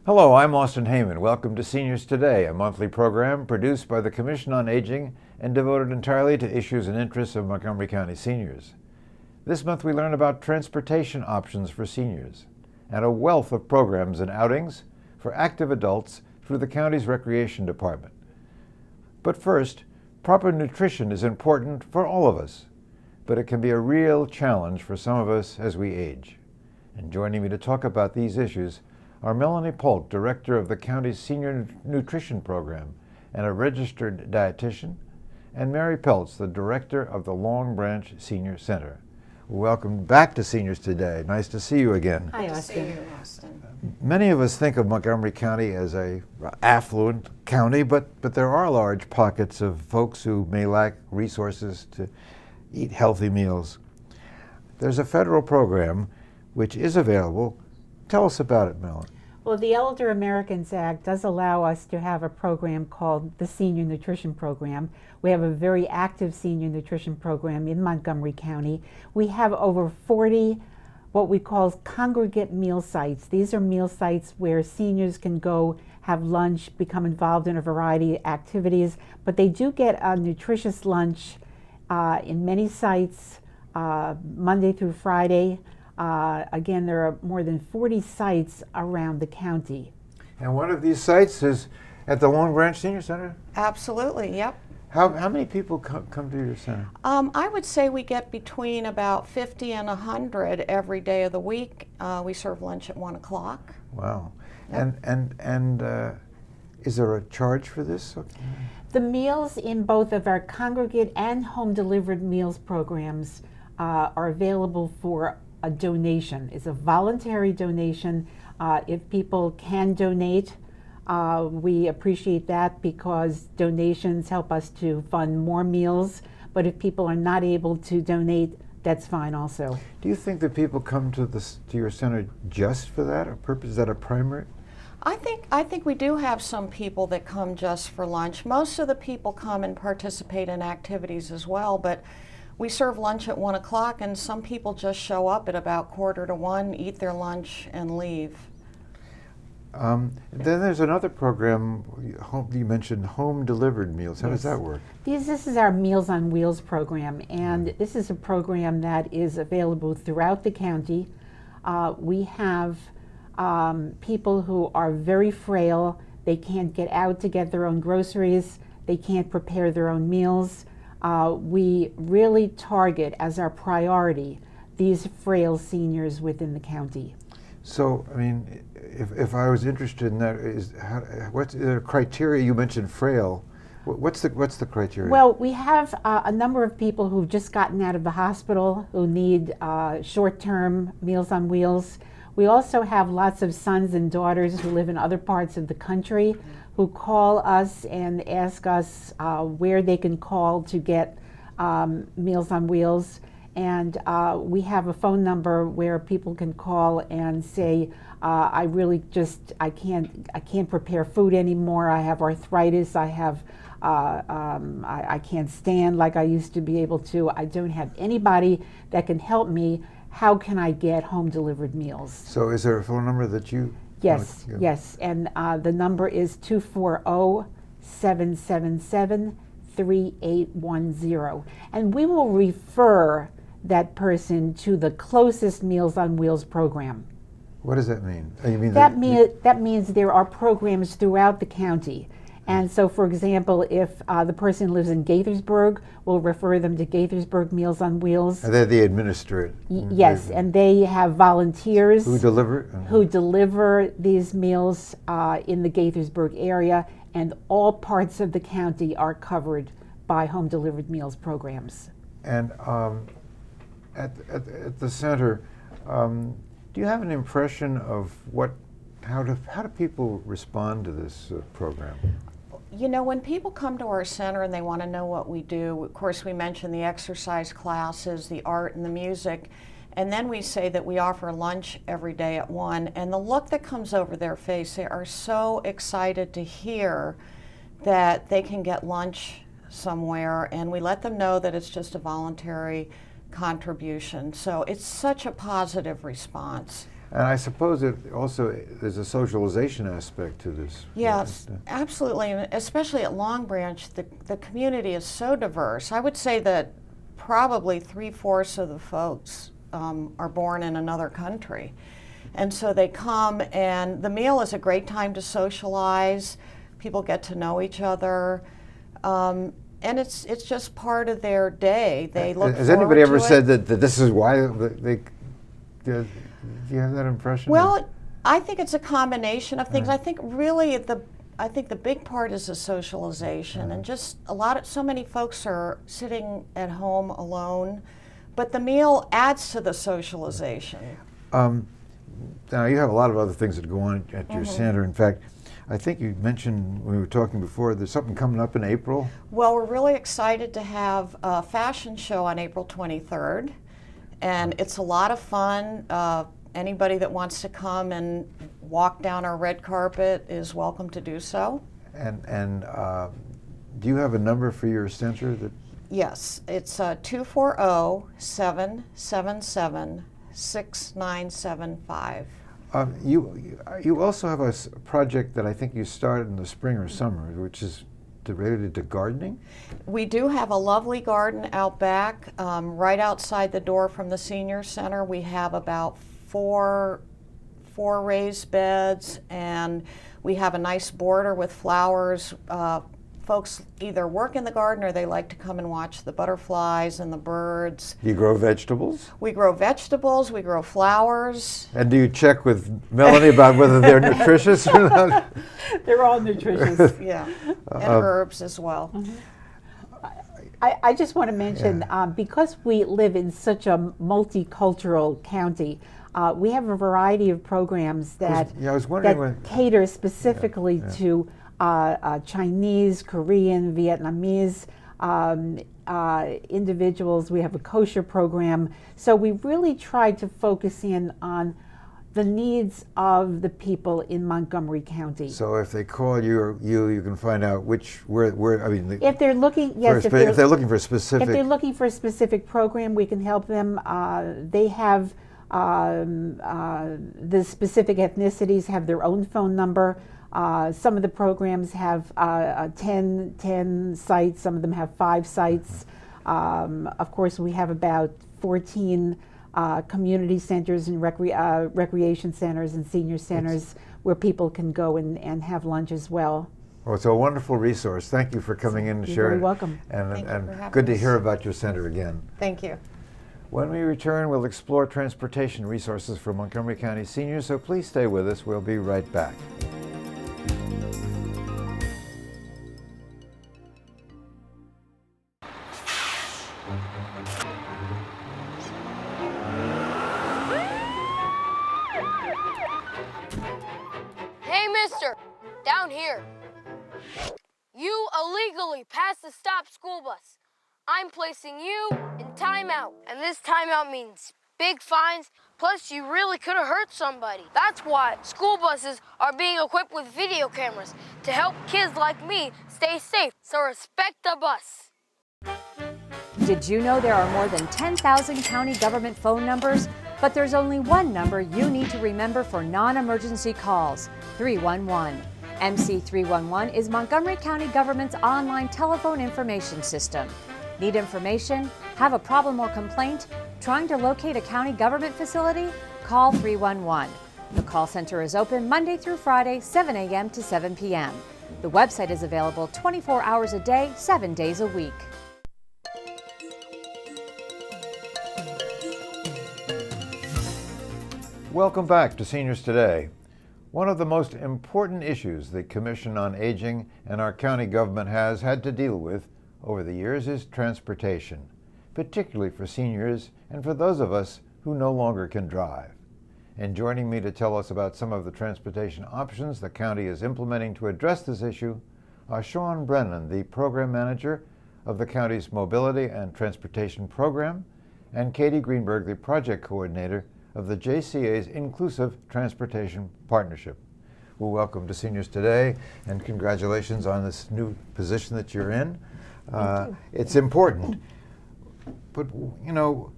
Hello, I'm Austin Heyman. Welcome to Seniors Today, a monthly program produced by the Commission on Aging and devoted entirely to issues and interests of Montgomery County seniors. This month we learn about transportation options for seniors and a wealth of programs and outings for active adults through the county's recreation department. But first, proper nutrition is important for all of us, but it can be a real challenge for some of us as we age. And joining me to talk about these issues are Melanie Polk, Director of the county's Senior Nutrition Program and a registered dietitian, and Mary Peltz, the Director of the Long Branch Senior Center. Welcome back to Seniors Today. Nice to see you again. Hi, Austin. Many of us think of Montgomery County as a affluent county, but there are large pockets of folks who may lack resources to eat healthy meals. There's a federal program which is available. Tell us about it, Melanie. Well, the Elder Americans Act does allow us to have a program called the Senior Nutrition Program. We have a very active senior nutrition program in Montgomery County. We have over 40 what we call congregate meal sites. These are meal sites where seniors can go have lunch, become involved in a variety of activities, but they do get a nutritious lunch in many sites, Monday through Friday. Again, there are more than 40 sites around the county. And one of these sites is at the Long Branch Senior Center? Absolutely, yep. How many people come to your center? I would say we get between about 50 and 100 every day of the week. We serve lunch at 1 o'clock. Wow. Yep. And is there a charge for this? The meals in both of our congregate and home delivered meals programs are available for a donation. It's a voluntary donation. If people can donate, we appreciate that because donations help us to fund more meals. But if people are not able to donate, that's fine also. Do you think that people come to your center just for that, or purpose? Is that a primary? I think we do have some people that come just for lunch. Most of the people come and participate in activities as well, but we serve lunch at 1 o'clock, and some people just show up at about 12:45, eat their lunch, and leave. Then there's another program, you mentioned home delivered meals. How does that work? This is our Meals on Wheels program, and this is a program that is available throughout the county. We have people who are very frail. They can't get out to get their own groceries. They can't prepare their own meals. We really target as our priority these frail seniors within the county. So, I mean, if I was interested in that, what's the criteria? You mentioned frail. What's the criteria? Well, we have a number of people who've just gotten out of the hospital who need short-term Meals on Wheels. We also have lots of sons and daughters who live in other parts of the country who call us and ask us where they can call to get Meals on Wheels. And we have a phone number where people can call and say, I can't prepare food anymore. I have arthritis. I can't stand like I used to be able to. I don't have anybody that can help me. How can I get home delivered meals? So is there a phone number that you? Yes, yes, and the number is 240-777-3810. And we will refer that person to the closest Meals on Wheels program. What does that mean? You mean that means there are programs throughout the county. And so, for example, if the person lives in Gaithersburg, we'll refer them to Gaithersburg Meals on Wheels. And they administer it. Yes, and they have volunteers who deliver these meals in the Gaithersburg area, and all parts of the county are covered by home delivered meals programs. And at the center, do you have an impression of how do people respond to this program? You know, when people come to our center and they want to know what we do, of course we mention the exercise classes, the art and the music, and then we say that we offer lunch every day at 1, and the look that comes over their face, they are so excited to hear that they can get lunch somewhere, and we let them know that it's just a voluntary contribution. So it's such a positive response. And I suppose it also, there's a socialization aspect to this. Yes, absolutely, and especially at Long Branch, the community is so diverse. I would say that probably 3/4 of the folks are born in another country. And so they come, and the meal is a great time to socialize. People get to know each other, and it's just part of their day. They look Has forward anybody ever to it. said that this is why they do you have that impression? Well, I think it's a combination of things. I think really the big part is the socialization, and just so many folks are sitting at home alone, but the meal adds to the socialization. Now, you have a lot of other things that go on at your center. In fact, I think you mentioned when we were talking before, there's something coming up in April. Well, we're really excited to have a fashion show on April 23rd, and it's a lot of fun. Anybody that wants to come and walk down our red carpet is welcome to do so. And do you have a number for your center? Yes, it's 240-777-6975. You also have a project that I think you started in the spring or summer, which is related to gardening? We do have a lovely garden out back, right outside the door from the senior center. We have about four raised beds, and we have a nice border with flowers. Folks either work in the garden or they like to come and watch the butterflies and the birds. Do you grow vegetables? We grow vegetables, we grow flowers. And do you check with Melanie about whether they're nutritious or not? They're all nutritious. Yeah, and herbs as well. I just want to mention, because we live in such a multicultural county, we have a variety of programs that, I was wondering that cater specifically to Chinese, Korean, Vietnamese individuals. We have a kosher program. So we really tried to focus in on the needs of the people in Montgomery County. So if they call you, you can find out where I mean. If they're looking, yes, if they're looking for a specific. If they're looking for a specific program, we can help them. They have the specific ethnicities have their own phone number. Some of the programs have 10 sites. Some of them have 5 sites. Of course, we have about 14 community centers and recreation centers and senior centers where people can go and have lunch as well. Well, it's a wonderful resource. Thank you for coming in and You're sharing. very welcome. And good to hear about your center again. Thank you. When we return, we'll explore transportation resources for Montgomery County seniors, so please stay with us. We'll be right back. Hey, mister, down here. You illegally passed the stop school bus. I'm placing you in timeout. And this timeout means big fines, plus you really could have hurt somebody. That's why school buses are being equipped with video cameras to help kids like me stay safe. So respect the bus. Did you know there are more than 10,000 county government phone numbers? But there's only one number you need to remember for non-emergency calls, 311. MC311 is Montgomery County government's online telephone information system. Need information? Have a problem or complaint? Trying to locate a county government facility? Call 311. The call center is open Monday through Friday, 7 a.m. to 7 p.m. The website is available 24 hours a day, 7 days a week. Welcome back to Seniors Today. One of the most important issues the Commission on Aging and our county government has had to deal with over the years is transportation, particularly for seniors and for those of us who no longer can drive. And joining me to tell us about some of the transportation options the county is implementing to address this issue are Sean Brennan, the program manager of the county's Mobility and Transportation Program, and Katie Greenberg, the project coordinator of the JCA's Inclusive Transportation Partnership. Well, welcome to Seniors Today, and congratulations on this new position that you're in. It's important, but you know,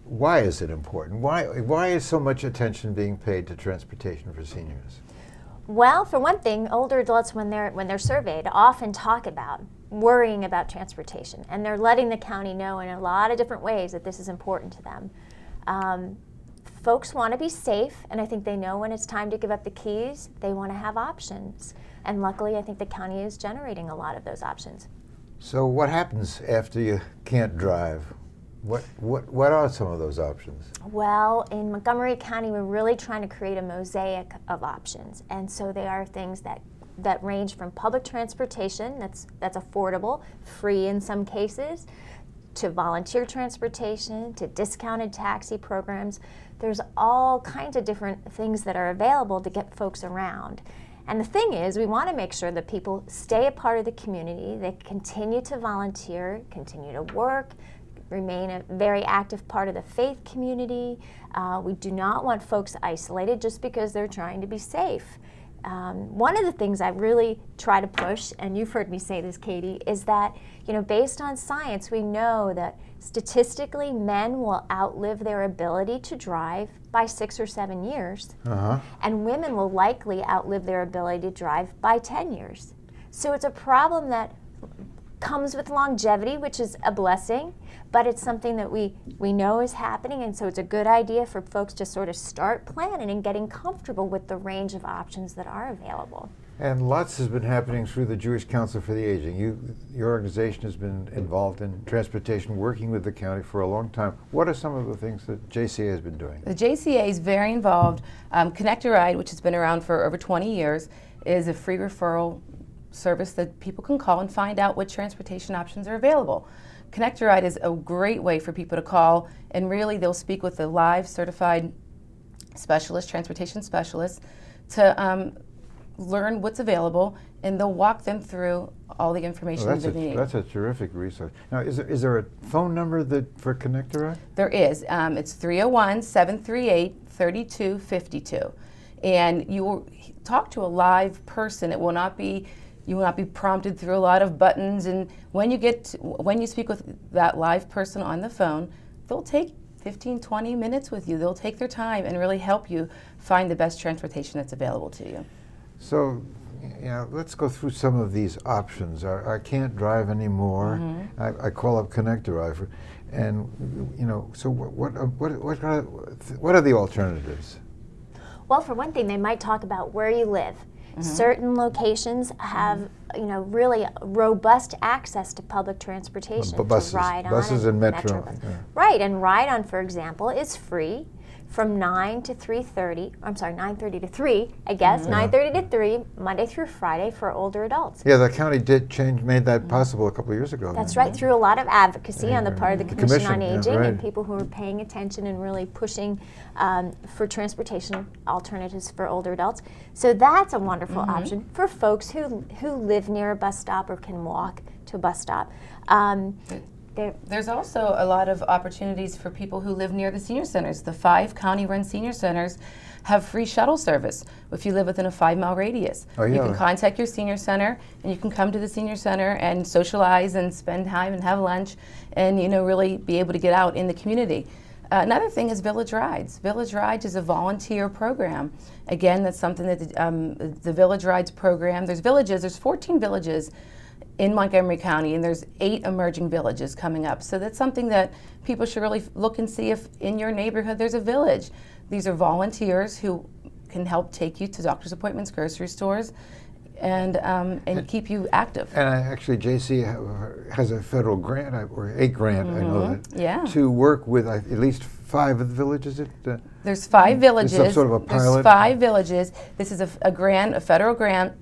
why is it important? Why is so much attention being paid to transportation for seniors? Well, for one thing, older adults, when they're surveyed, often talk about worrying about transportation, and they're letting the county know in a lot of different ways that this is important to them. Folks want to be safe, and I think they know when it's time to give up the keys, they want to have options. And luckily, I think the county is generating a lot of those options. So what happens after you can't drive? What are some of those options? Well, in Montgomery County, we're really trying to create a mosaic of options. And so they are things that range from public transportation, that's affordable, free in some cases, to volunteer transportation, to discounted taxi programs. There's all kinds of different things that are available to get folks around. And the thing is, we want to make sure that people stay a part of the community, they continue to volunteer, continue to work, remain a very active part of the faith community. We do not want folks isolated just because they're trying to be safe. One of the things I really try to push, and you've heard me say this, Katie, is that, based on science, we know that statistically men will outlive their ability to drive by 6 or 7 years, and women will likely outlive their ability to drive by 10 years. So it's a problem that comes with longevity, which is a blessing, but it's something that we know is happening, and so it's a good idea for folks to sort of start planning and getting comfortable with the range of options that are available. And lots has been happening through the Jewish Council for the Aging. Your organization has been involved in transportation, working with the county for a long time. What are some of the things that JCA has been doing? The JCA is very involved. Connect a Ride, which has been around for over 20 years, is a free referral service that people can call and find out what transportation options are available. Connect a Ride is a great way for people to call, and really they'll speak with a live certified specialist, transportation specialist, to learn what's available, and they'll walk them through all the information they need. That's a terrific resource. Now, is there a phone number for Connect a Ride? There is. It's 301-738-3252. And you will talk to a live person. It will not be, you will not be prompted through a lot of buttons. And when you speak with that live person on the phone, they'll take 15, 20 minutes with you. They'll take their time and really help you find the best transportation that's available to you. So, let's go through some of these options. I can't drive anymore. I call up Connect a Ride, and so what are the alternatives? Well, for one thing, they might talk about where you live. Certain locations have, really robust access to public transportation, buses, to ride on. Buses and Metro. Right, and Ride On, for example, is free from 9 to 3:30. I'm sorry, 9:30 to 3, I guess. 9:30 to 3, Monday through Friday for older adults. Yeah, the county made that possible a couple of years ago. That's right, through a lot of advocacy on the part of the Commission on Aging right. and people who are paying attention and really pushing for transportation alternatives for older adults. So that's a wonderful option for folks who live near a bus stop or can walk to a bus stop. There's also a lot of opportunities for people who live near the senior centers. The 5 county-run senior centers have free shuttle service if you live within a 5-mile radius. Oh, yeah. You can contact your senior center, and you can come to the senior center and socialize and spend time and have lunch and really be able to get out in the community. Another thing is Village Rides. Village Rides is a volunteer program. Again, that's something that the Village Rides program, there's 14 villages in Montgomery County, and there's 8 emerging villages coming up. So that's something that people should really look and see if in your neighborhood there's a village. These are volunteers who can help take you to doctor's appointments, grocery stores, and keep you active. And actually, JC has a federal grant, or a grant, I know that, to work with at least 5 of the villages. There's 5 villages. Some sort of a pilot. There's 5 villages. This is a federal grant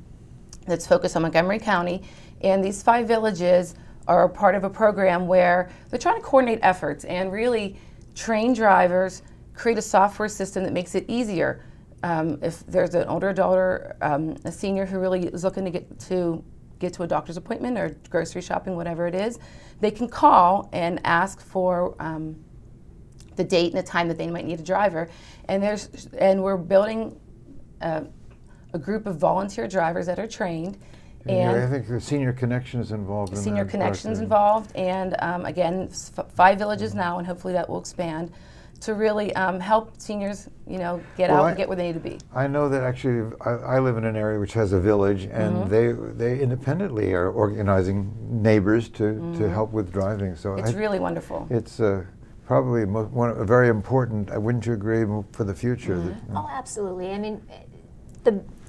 that's focused on Montgomery County. And these 5 villages are a part of a program where they're trying to coordinate efforts and really train drivers, create a software system that makes it easier. If there's an older adult or a senior who really is looking to get to a doctor's appointment or grocery shopping, whatever it is, they can call and ask for the date and the time that they might need a driver. And we're building a group of volunteer drivers that are trained. And I think the Senior Connection is involved in that. Senior Connection's involved, and again, 5 villages now, and hopefully that will expand. to really help seniors, get Well, out and get where they need to be. I know that actually I live in an area which has a village, and they independently are organizing neighbors to help with driving. So It's really wonderful. it's probably a very important. Wouldn't you agree for the future? That, Oh, absolutely. I mean,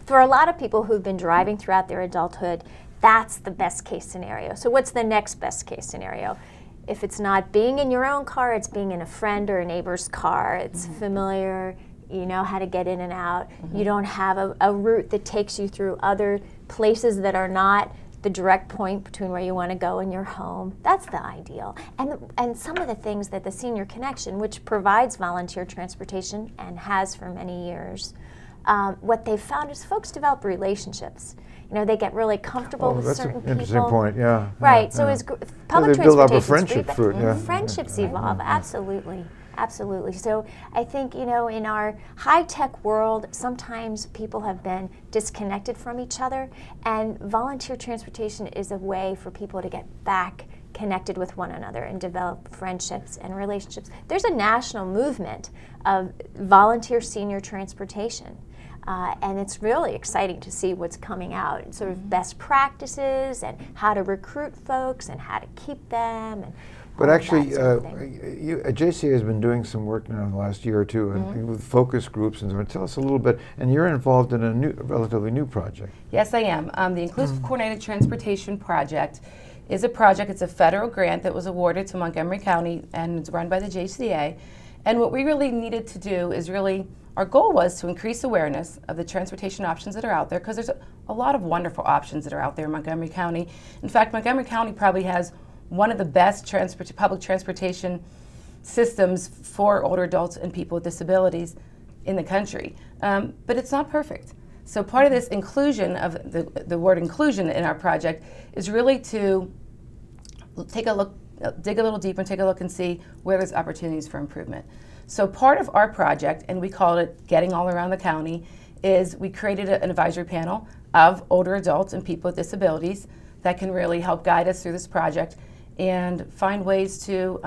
for a lot of people who've been driving throughout their adulthood, that's the best case scenario. So what's the next best case scenario? If it's not being in your own car, it's being in a friend or a neighbor's car. It's familiar, you know how to get in and out. You don't have a route that takes you through other places that are not the direct point between where you want to go and your home. That's the ideal. And some of the things that the Senior Connection, which provides volunteer transportation and has for many years, what they've found is folks develop relationships. They get really comfortable with that's certain an people. interesting point. Yeah. Right. So yeah. as public they build up a transportation friendship fruit. Yeah. friendships evolve. Absolutely. Absolutely. So I think, in our high-tech world, sometimes people have been disconnected from each other, and volunteer transportation is a way for people to get back connected with one another and develop friendships and relationships. There's a national movement of volunteer senior transportation. And it's really exciting to see what's coming out, sort of best practices and how to recruit folks and how to keep them. And But all of actually, that sort of thing. JCA has been doing some work now in the last year or two with focus groups and so on. Tell us a little bit, and you're involved in a relatively new project. Yes, I am. The Inclusive Coordinated Transportation Project is a project. It's a federal grant that was awarded to Montgomery County, and it's run by the JCA. And what we really needed to do is our goal was to increase awareness of the transportation options that are out there, because there's a lot of wonderful options that are out there in Montgomery County. In fact, Montgomery County probably has one of the best public transportation systems for older adults and people with disabilities in the country. But it's not perfect. So part of this inclusion of the word inclusion in our project is really to take a look, dig a little deeper and take a look and see where there's opportunities for improvement. So part of our project, and we called it Getting All Around the County, is we created an advisory panel of older adults and people with disabilities that can really help guide us through this project and find ways to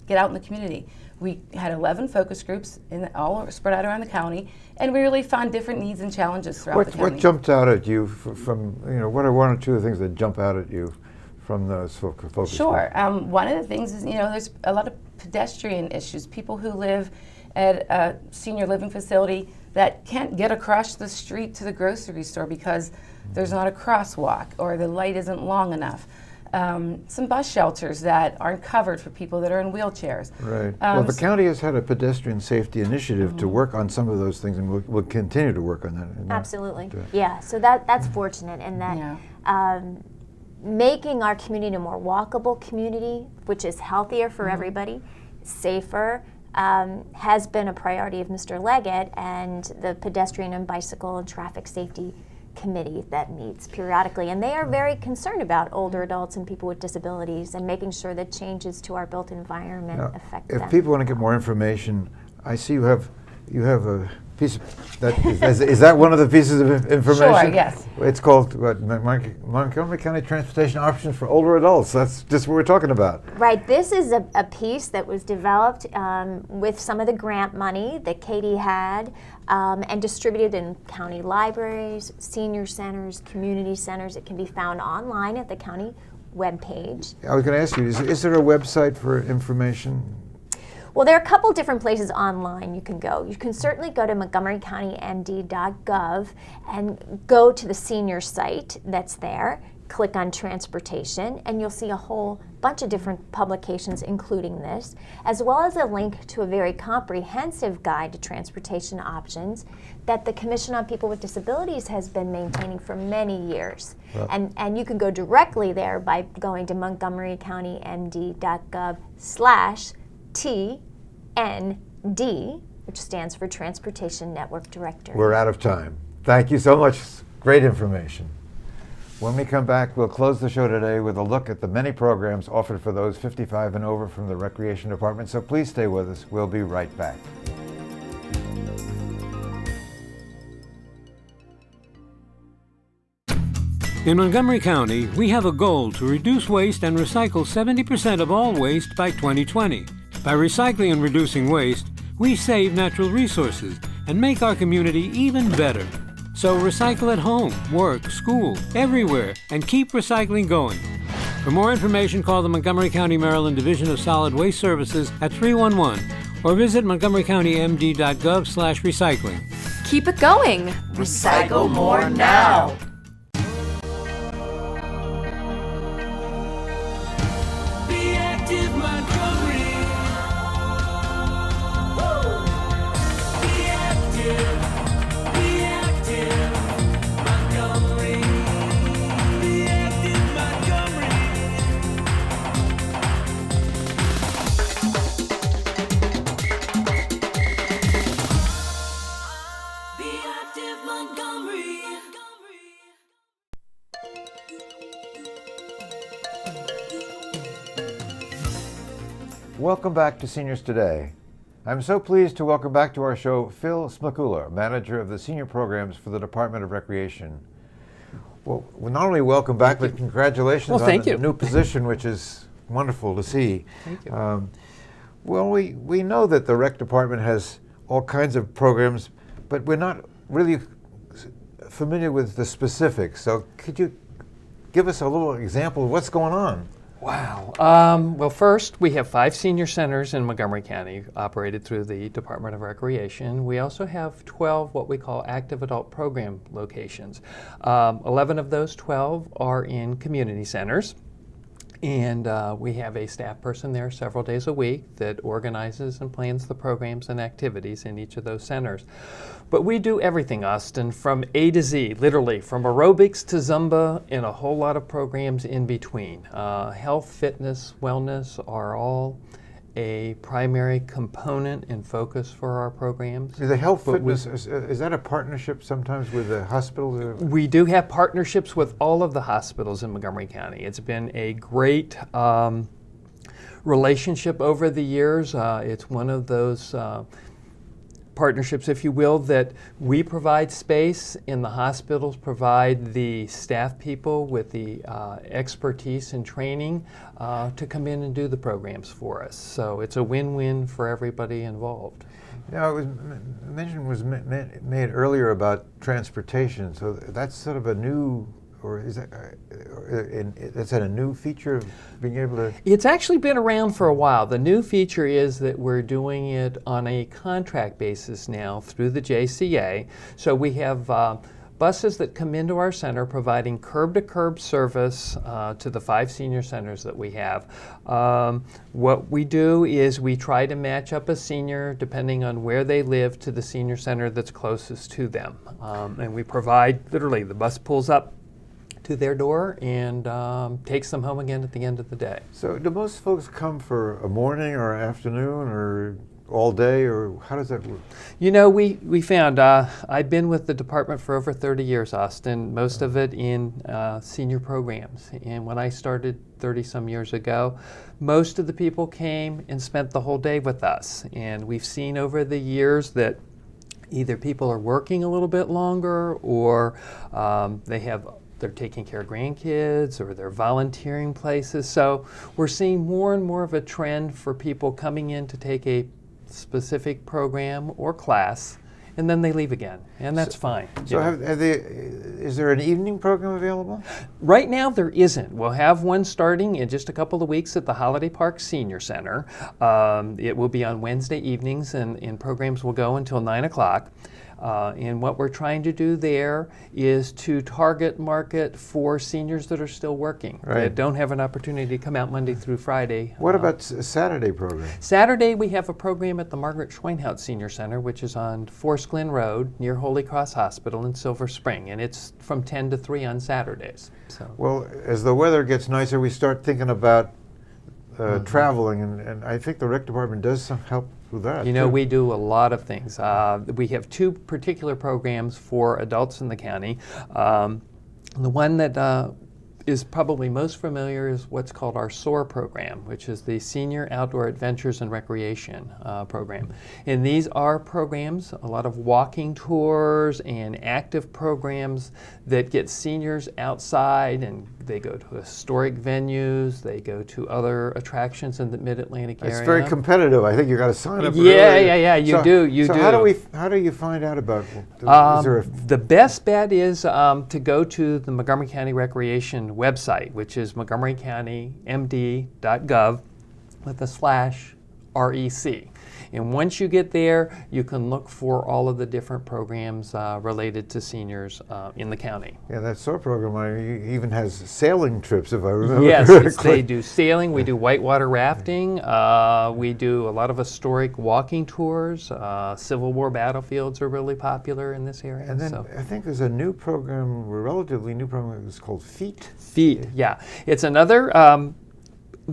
get out in the community. We had 11 focus groups, all spread out around the county, and we really found different needs and challenges throughout the county. What jumped out at you from, what are one or two of the things that jump out at you from those focus groups? Sure. One of the things is, there's a lot of pedestrian issues. People who live at a senior living facility that can't get across the street to the grocery store because there's not a crosswalk or the light isn't long enough. Some bus shelters that aren't covered for people that are in wheelchairs. Right. Well, the county has had a pedestrian safety initiative to work on some of those things, and we'll continue to work on that. Absolutely. Yeah. So that's fortunate in that making our community a more walkable community, which is healthier for everybody, safer, has been a priority of Mr. Leggett and the Pedestrian and Bicycle and Traffic Safety Committee that meets periodically. And they are very concerned about older adults and people with disabilities and making sure that changes to our built environment affect them. If people want to get more information, I see you have a piece of, is that one of the pieces of information? Sure, yes. It's called what, Montgomery County Transportation Options for Older Adults. That's just what we're talking about. Right. This is a piece that was developed with some of the grant money that Katie had and distributed in county libraries, senior centers, community centers. It can be found online at the county webpage. I was going to ask you, is there a website for information? Well, there are a couple different places online you can go. You can certainly go to montgomerycountymd.gov and go to the senior site that's there, click on transportation, and you'll see a whole bunch of different publications, including this, as well as a link to a very comprehensive guide to transportation options that the Commission on People with Disabilities has been maintaining for many years. Well, and you can go directly there by going to montgomerycountymd.gov/TND, which stands for Transportation Network Directory. We're out of time. Thank you so much. Great information. When we come back, we'll close the show today with a look at the many programs offered for those 55 and over from the Recreation Department, so please stay with us. We'll be right back. In Montgomery County, we have a goal to reduce waste and recycle 70% of all waste by 2020. By recycling and reducing waste, we save natural resources and make our community even better. So recycle at home, work, school, everywhere, and keep recycling going. For more information, call the Montgomery County, Maryland Division of Solid Waste Services at 311 or visit montgomerycountymd.gov/recycling. Keep it going. Recycle more now. Be active, Montgomery. Be active. Be active, Montgomery. Be active, Montgomery. Be active, Montgomery. Welcome back to Seniors Today. I'm so pleased to welcome back to our show Phil Smukula, manager of the senior programs for the Department of Recreation. Well, not only welcome back, but congratulations on the new position, which is wonderful to see. Thank you. Well, we know that the rec department has all kinds of programs, but we're not really familiar with the specifics. So could you give us a little example of what's going on? Wow. Well, first, we have 5 senior centers in Montgomery County operated through the Department of Recreation. We also have 12 what we call active adult program locations. 11 of those 12 are in community centers. And we have a staff person there several days a week that organizes and plans the programs and activities in each of those centers. But we do everything, Austin, from A to Z, literally, from aerobics to Zumba and a whole lot of programs in between. Health, fitness, wellness are all a primary component and focus for our programs. The health fitness, is that a partnership sometimes with the hospitals? We do have partnerships with all of the hospitals in Montgomery County. It's been a great relationship over the years. It's one of those partnerships, if you will, that we provide space and the hospitals provide the staff people with the expertise and training to come in and do the programs for us. So it's a win-win for everybody involved. Now, mention was made earlier about transportation. So that's sort of a new, or is that a new feature of being able to? It's actually been around for a while. The new feature is that we're doing it on a contract basis now through the JCA. So we have buses that come into our center providing curb-to-curb service to the 5 senior centers that we have. What we do is we try to match up a senior depending on where they live to the senior center that's closest to them. And we provide, literally, the bus pulls up to their door and takes them home again at the end of the day. So do most folks come for a morning or afternoon or all day, or how does that work? You know, we found, I've been with the department for over 30 years, Austin, most of it in senior programs. And when I started 30-some years ago, most of the people came and spent the whole day with us. And we've seen over the years that either people are working a little bit longer or they're taking care of grandkids or they're volunteering places. So we're seeing more and more of a trend for people coming in to take a specific program or class, and then they leave again, and that's fine. So is there an evening program available? Right now there isn't. We'll have one starting in just a couple of weeks at the Holiday Park Senior Center. It will be on Wednesday evenings, and programs will go until 9 o'clock. And what we're trying to do there is to target market for seniors that are still working, that don't have an opportunity to come out Monday through Friday. What about a Saturday program? Saturday we have a program at the Margaret Schweinhout Senior Center, which is on Forest Glen Road near Holy Cross Hospital in Silver Spring, and it's from 10 to 3 on Saturdays. So. Well, as the weather gets nicer, we start thinking about traveling, and I think the rec department does some help with that. You know, we do a lot of things. We have 2 particular programs for adults in the county. The one that is probably most familiar is what's called our SOAR program, which is the Senior Outdoor Adventures and Recreation program. And these are programs, a lot of walking tours and active programs that get seniors outside, and they go to historic venues, they go to other attractions in the Mid-Atlantic area. It's very competitive. I think you got to sign up. Yeah, early. yeah, you do. So how do you find out about? Is there a The best bet is to go to the Montgomery County Recreation website, which is montgomerycountymd.gov with a /REC. And once you get there, you can look for all of the different programs related to seniors in the county. Yeah, that SOAR program even has sailing trips, if I remember Yes, correctly. they do sailing, we do whitewater rafting, we do a lot of historic walking tours. Civil War battlefields are really popular in this area. And then so. I think there's a new program, a relatively new program, it's called FEAT. FEAT, yeah. It's another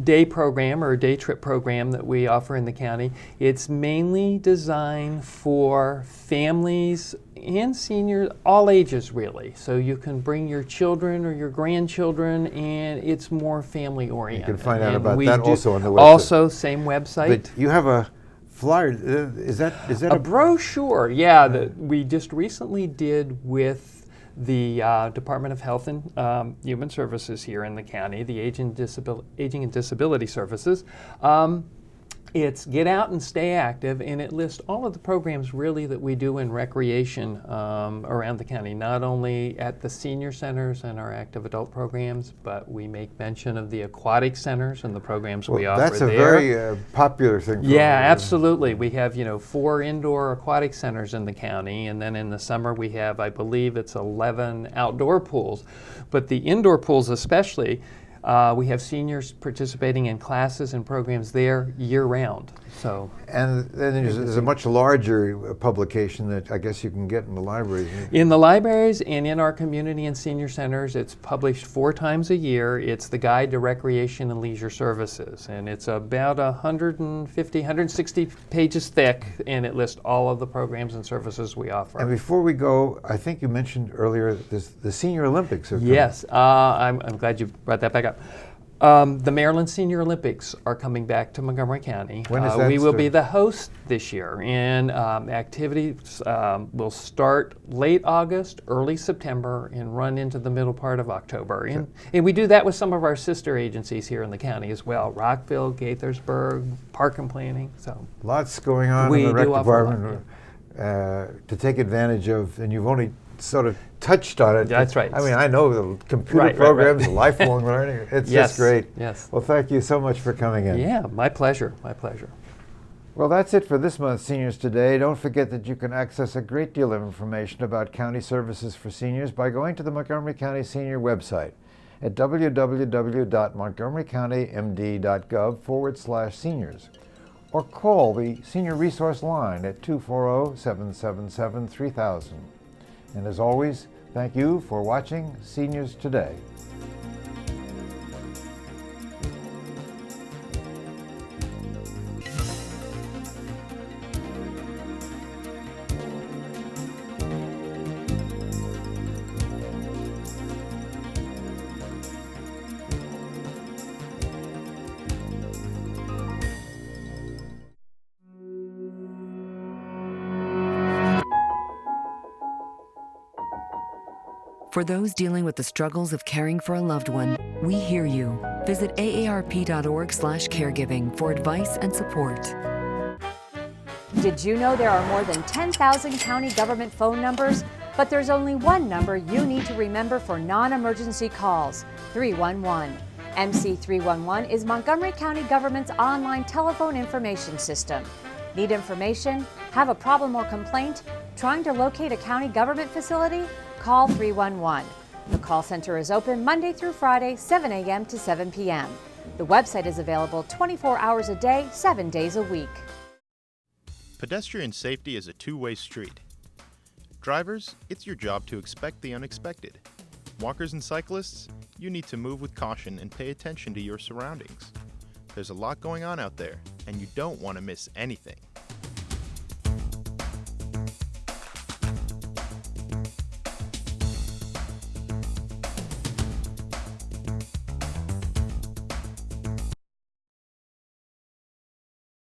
day program or day trip program that we offer in the county. It's mainly designed for families and seniors, all ages really. So you can bring your children or your grandchildren, and it's more family oriented. You can find out And about we that do- also on the website. Also, same website. But you have a flyer. Is that A brochure, yeah, that we just recently did with the Department of Health and Human Services here in the county, the Aging and Disability Services. It's Get Out and Stay Active, and it lists all of the programs really that we do in recreation around the county, not only at the senior centers and our active adult programs, but we make mention of the aquatic centers and the programs we offer there. That's a very popular thing. Yeah, absolutely. We have, 4 indoor aquatic centers in the county, and then in the summer we have, I believe it's 11 outdoor pools. But the indoor pools especially, we have seniors participating in classes and programs there year-round. So, And then there's a much larger publication that I guess you can get in the libraries. in the libraries and in our community and senior centers, it's published 4 times a year. It's the Guide to Recreation and Leisure Services, and it's about 150, 160 pages thick, and it lists all of the programs and services we offer. And before we go, I think you mentioned earlier the Senior Olympics are coming. Yes, I'm glad you brought that back up. The Maryland Senior Olympics are coming back to Montgomery County. When is that we will start? be the host this year, and activities will start late August, early September, and run into the middle part of October. And we do that with some of our sister agencies here in the county as well: Rockville, Gaithersburg, Park and Planning. So Lots going on We in the rec do offer a lot, department to take advantage of, and you've only sort of touched on it. That's right. I mean, I know the computer Right. programs, lifelong learning. It's Yes, just great. yes. Well, thank you so much for coming in. yeah, my pleasure, my pleasure. Well, that's it for this month's Seniors Today. Don't forget that you can access a great deal of information about county services for seniors by going to the Montgomery County Senior website at www.montgomerycountymd.gov/seniors, or call the Senior Resource Line at 240-777-3000. And as always, thank you for watching Seniors Today. For those dealing with the struggles of caring for a loved one, we hear you. Visit aarp.org/caregiving for advice and support. Did you know there are more than 10,000 county government phone numbers? But there's only one number you need to remember for non-emergency calls: 311. MC311 is Montgomery County government's online telephone information system. Need information? Have a problem or complaint? Trying to locate a county government facility? Call 311. The call center is open Monday through Friday, 7 a.m. to 7 p.m. The website is available 24 hours a day, 7 days a week. Pedestrian safety is a two-way street. Drivers, it's your job to expect the unexpected. Walkers and cyclists, you need to move with caution and pay attention to your surroundings. There's a lot going on out there, and you don't want to miss anything.